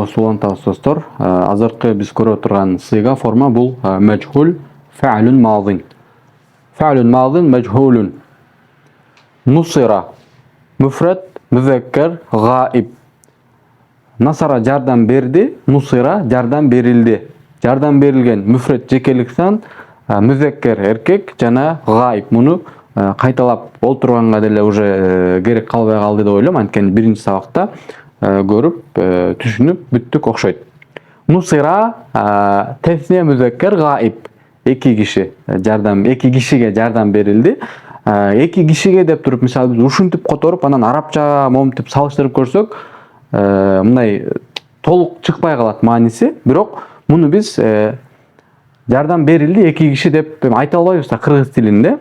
Саламатсызбы достор. Азыркы биз көрүп турган сыйга форма бул мәҗһүл фа'лун мазин. Фа'лун мазин мәҗһүлун. Нусира муфрад музаккар гаиб. Насара жардам берди, нусира жардам берилди. Жардам берилген муфрад жекелик сан, музаккар эркек жана гаиб. Муну кайталап олтурганга деле уже керек калбай калды деп ойлойм. Анткени биринчи сабакта görüp түшүнүп бүттүк окшойт. Нусира тесне музаккар гаиб. Эки киши жардам, эки кишиге жардам берилди. Эки кишиге деп туруп, мисалы биз ушинтип которуп, анан арабча момтип салыштырып көрсөк, мындай толук чыкпай калат мааниси. Бирок муну биз жардам берилди эки киши деп айта албайбыз да кыргыз тилинде.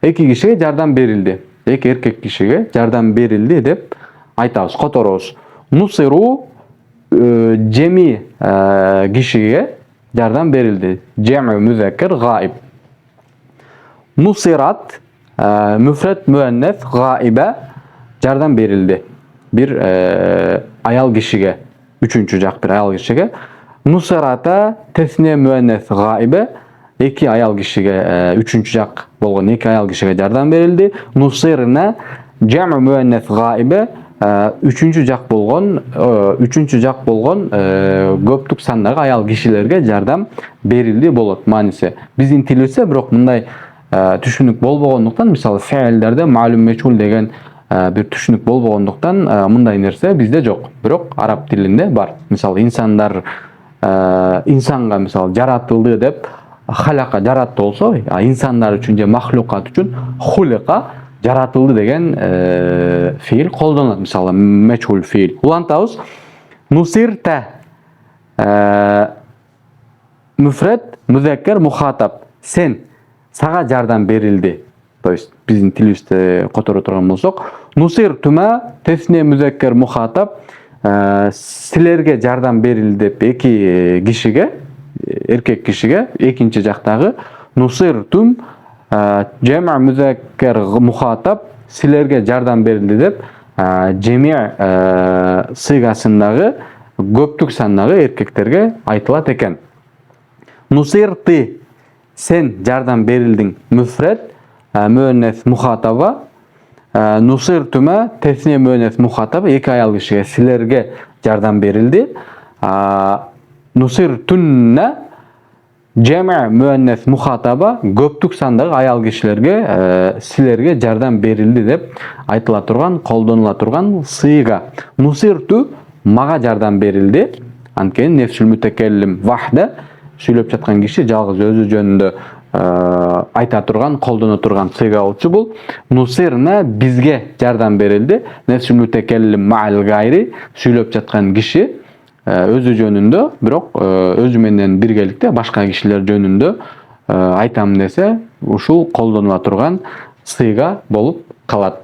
Эки кишиге жардам берилди. Эки эркек кишиге жардам берилди деп айтабыз, которобуз. Нусиру жеми кишиге жардам берилди. Жеми музаккар гаиб. Нусират муфрад муаннас гаиба жардам берилди. Bir ayal kişiye, üçüncü jak bir ayal kişiye. Nusirata tesne müennes gaibe, iki ayal kişiye, üçüncü jak bolgan iki ayal kişiye jardam berildi. Nusirna cem müennes gaibe, üçüncü jak bolgan köptük sandagi ayal kişilerge jardam berildi bolot manisi. Bizin tilibizde birok mындай түшүнүк болбогондуктан, мисалы фаилдерде маалум мечхул деген bir түшүнүк болбогондуктан мындай нерсе бизде жок. Бирок араб тилинде бар. Мисалы инсандар инсанга мисалы жаратылды деп халака жаратты болсо, инсандар үчүн же махлукат үчүн хулика жаратылды деген фиил колдонулат. Мисалы мечхул фиил. Улантабыз. Нусирта муфрад музаккар мухатаб. Сен сага жардам берилди. То есть биздин тилибизде которо турган болсок, нусир тума тесне музаккар мухатаб, силерге жардам берилди деп эки кишиге, эркек кишиге, экинчи жактагы нусир тум жама музаккар мухатаб, силерге жардам берилди деп жеми сыйгасындагы көптүк сандагы эркектерге айтылат экен. Нусир ты сен жардам берилдиң муфрад müennes muhataba, nusir tüme tesniye müennes muhataba, iki ayal kişiye silerge jardam berildi. Nusir tünne cema müennes muhataba, köptük sandagi ayal kişilerge silerge jardam berildi dep aytıla turgan, koldonuла turgan sıyga. Nusir tü maga jardam berildi. Antkeni nefsül mütekellim vahda, сүйлөп жаткан киши жалгыз өзү жөнүндө айта турган, колдоно турган сыйга болчу бул. Нусирна бизге жардам берилди. Нефсүл мутакеллим ма'ал гайри, сүйлөп жаткан киши өзү жөнүндө, бирок өзү менен биргеликте башка кишилер жөнүндө айтам десе, ушул колдонула турган сыйга болуп калат.